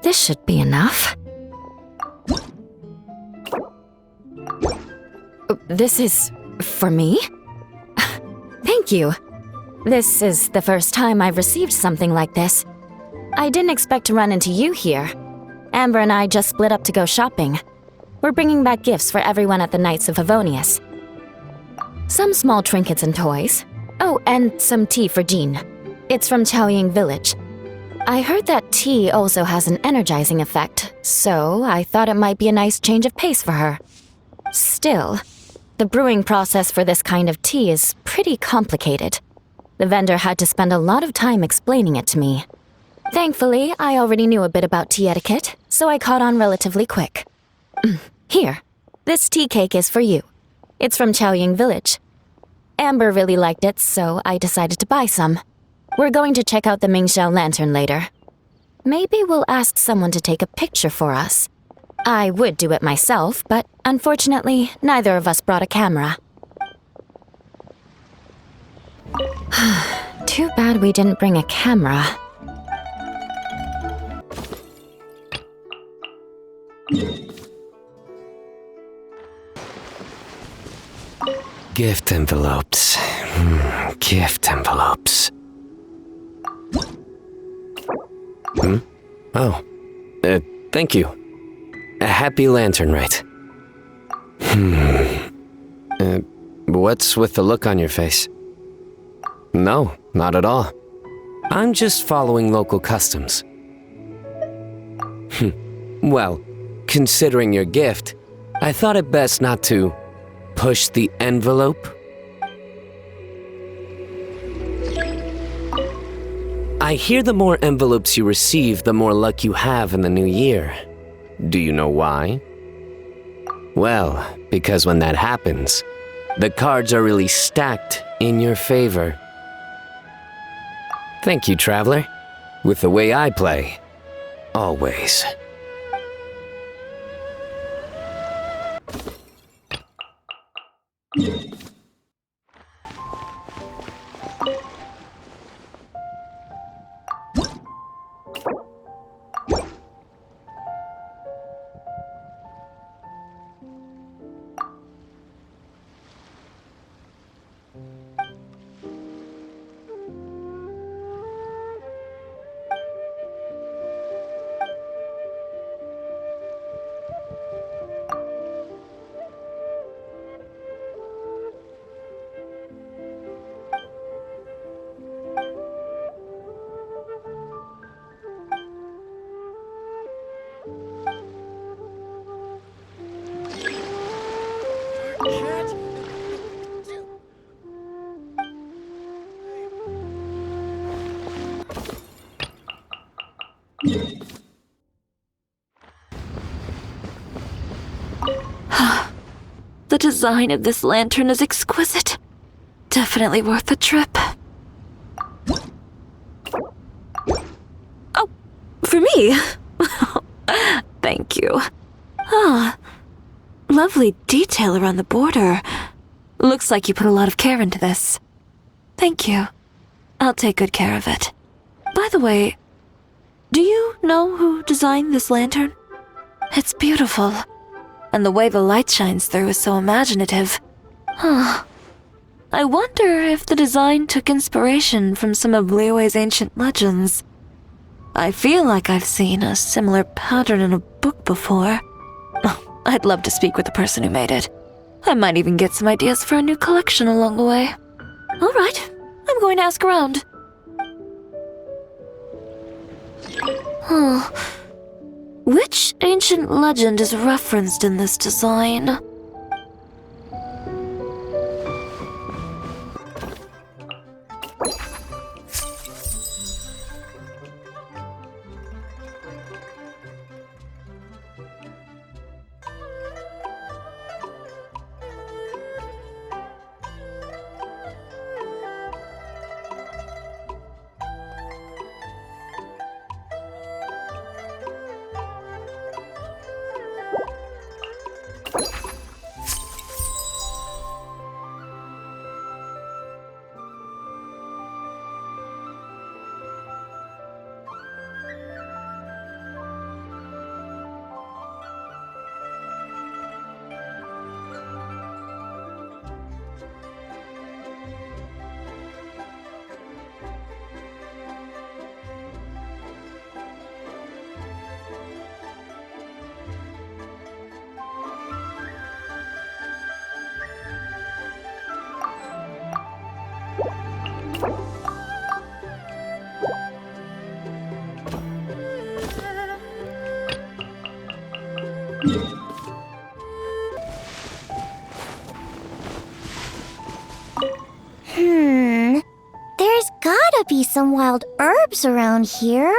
This should be enough. This is for me? Thank you. This is the first time I've received something like this. I didn't expect to run into you here. Amber and I just split up to go shopping. We're bringing back gifts for everyone at the Knights of Favonius. Some small trinkets and toys. Oh, and some tea for Jean. It's from Xiaoying village. I heard that tea also has an energizing effect, so I thought it might be a nice change of pace for her. Still, the brewing process for this kind of tea is pretty complicated. The vendor had to spend a lot of time explaining it to me. Thankfully, I already knew a bit about tea etiquette, so I caught on relatively quick. Here, this tea cake is for you. It's from Xiaoying village. Amber really liked it, so I decided to buy some. We're going to check out the Mingxiao lantern later. Maybe we'll ask someone to take a picture for us. I would do it myself, but unfortunately, neither of us brought a camera. Too bad we didn't bring a camera. Gift envelopes. Gift envelopes. Oh. Thank you. A happy lantern, right? What's with the look on your face? No, not at all. I'm just following local customs. Well, considering your gift, I thought it best not to push the envelope. I hear the more envelopes you receive, the more luck you have in the new year. Do you know why? Well, because when that happens, the cards are really stacked in your favor. Thank you, traveler. With the way I play, always. The design of this lantern is exquisite. Definitely worth the trip. Oh, for me? Thank you. Ah, lovely detail around the border. Looks like you put a lot of care into this. Thank you. I'll take good care of it. By the way, do you know who designed this lantern? It's beautiful. And the way the light shines through is so imaginative. Huh. I wonder if the design took inspiration from some of Liyue's ancient legends. I feel like I've seen a similar pattern in a book before. Oh, I'd love to speak with the person who made it. I might even get some ideas for a new collection along the way. All right, I'm going to ask around. Huh. Which ancient legend is referenced in this design? There's gotta be some wild herbs around here.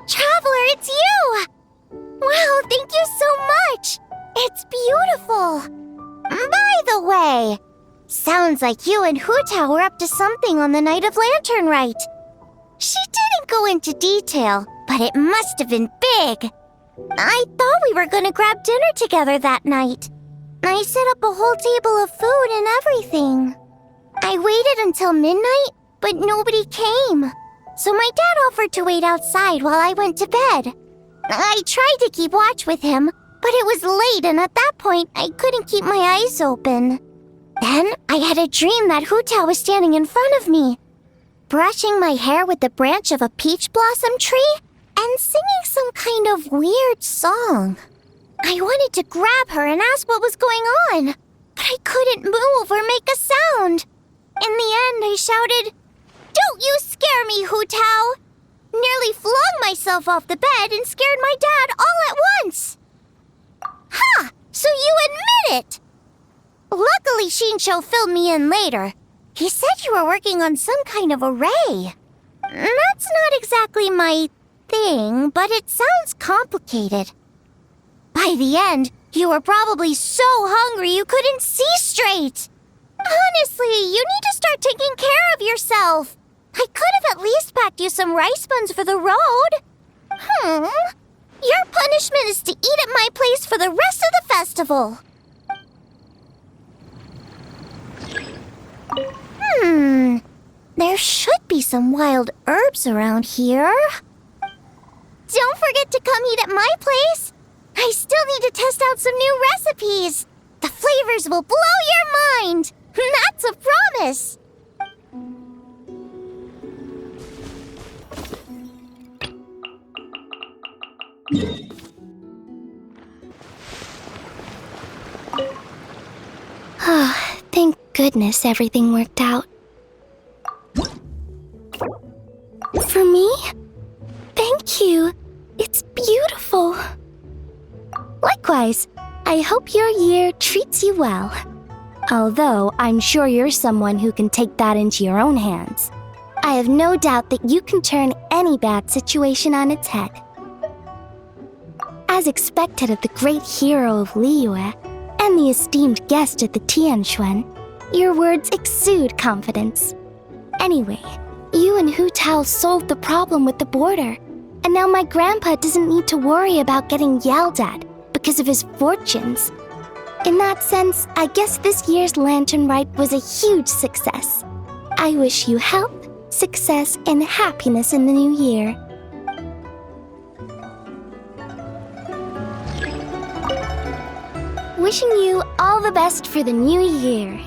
Traveler, it's you! Wow, thank you so much! It's beautiful! By the way, sounds like you and Hutao were up to something on the night of Lantern Rite. She didn't go into detail, but it must have been big. I thought we were gonna grab dinner together that night. I set up a whole table of food and everything. I waited until midnight, but nobody came. So my dad offered to wait outside while I went to bed. I tried to keep watch with him, but it was late, and at that point, I couldn't keep my eyes open. Then I had a dream that Hutao was standing in front of me, brushing my hair with the branch of a peach blossom tree and singing some kind of weird song. I wanted to grab her and ask what was going on, but I couldn't move or make a sound. In the end, I shouted, "Don't you scare me, Hutao!" Nearly flung myself off the bed and scared my dad all at once. Ha! So you admit it! Luckily, Xingqiu filled me in later. He said you were working on some kind of array. That's not exactly my thing, but it sounds complicated. By the end, you were probably so hungry you couldn't see straight. Honestly, you need to start taking care of yourself. I could have at least packed you some rice buns for the road. Your punishment is to eat at my place for the rest of the festival. There should be some wild herbs around here. Don't forget to come eat at my place. I still need to test out some new recipes. The flavors will blow your mind. That's a promise. Thank goodness everything worked out. For me? Thank you. It's beautiful. Likewise, I hope your year treats you well. Although I'm sure you're someone who can take that into your own hands. I have no doubt that you can turn any bad situation on its head. As expected of the great hero of Liyue and the esteemed guest at the Tianquan, your words exude confidence. Anyway, you and Hutao solved the problem with the border, and now my grandpa doesn't need to worry about getting yelled at because of his fortunes. In that sense, I guess this year's Lantern Rite was a huge success. I wish you health, success, and happiness in the new year. Wishing you all the best for the new year.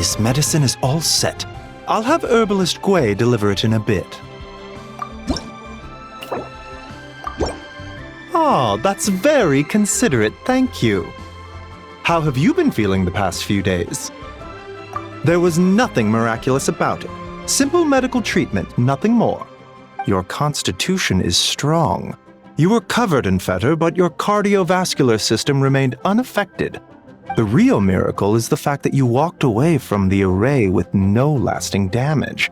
This medicine is all set. I'll have Herbalist Gui deliver it in a bit. Oh, that's very considerate, thank you. How have you been feeling the past few days? There was nothing miraculous about it. Simple medical treatment, nothing more. Your constitution is strong. You were covered in fetor, but your cardiovascular system remained unaffected. The real miracle is the fact that you walked away from the array with no lasting damage.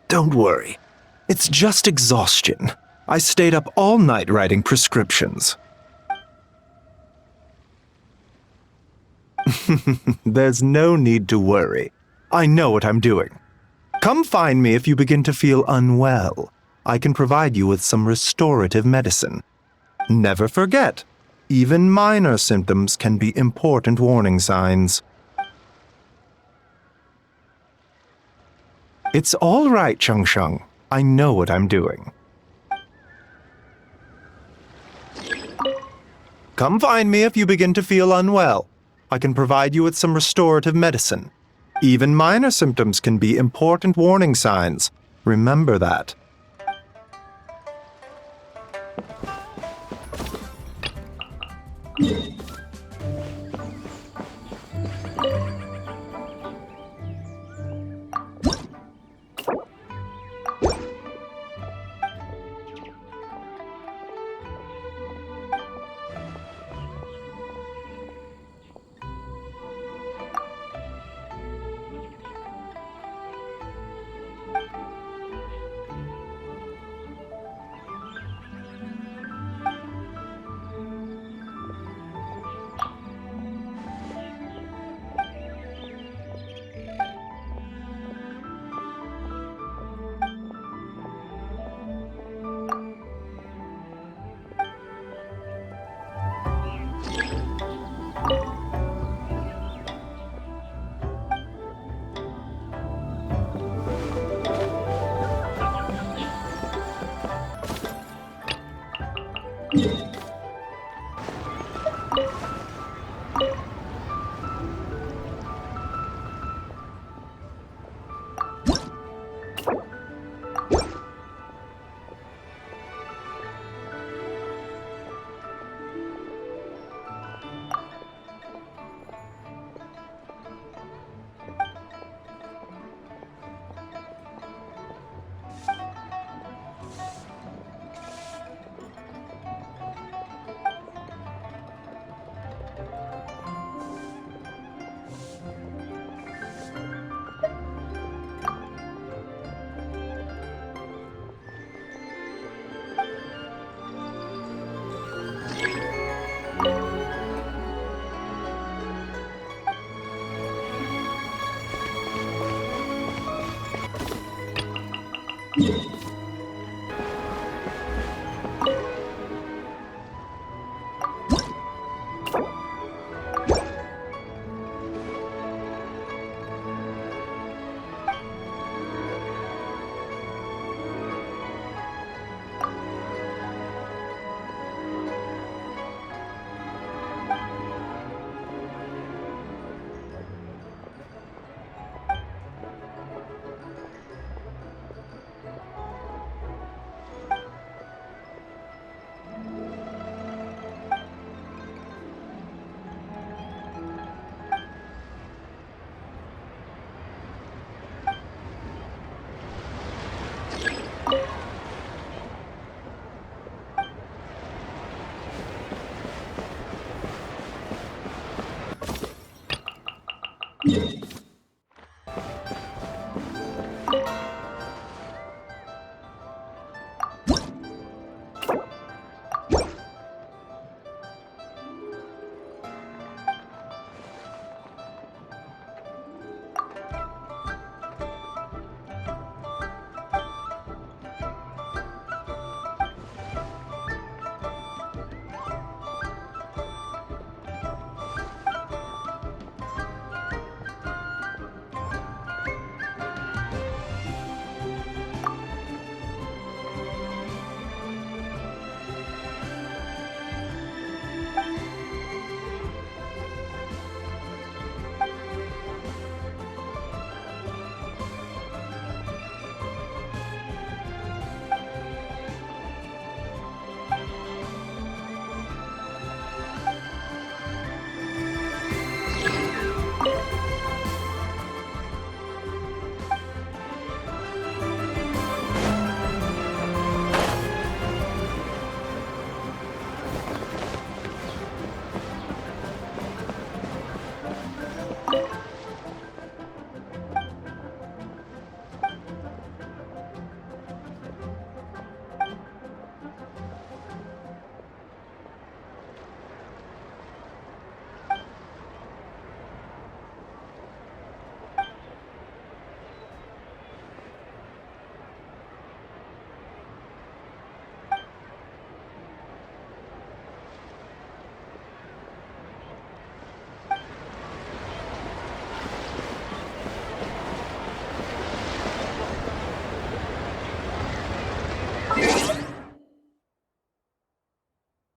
Don't worry. It's just exhaustion. I stayed up all night writing prescriptions. There's no need to worry. I know what I'm doing. Come find me if you begin to feel unwell. I can provide you with some restorative medicine. Never forget, even minor symptoms can be important warning signs. It's all right, Changsheng. I know what I'm doing. Come find me if you begin to feel unwell. I can provide you with some restorative medicine. Even minor symptoms can be important warning signs. Remember that.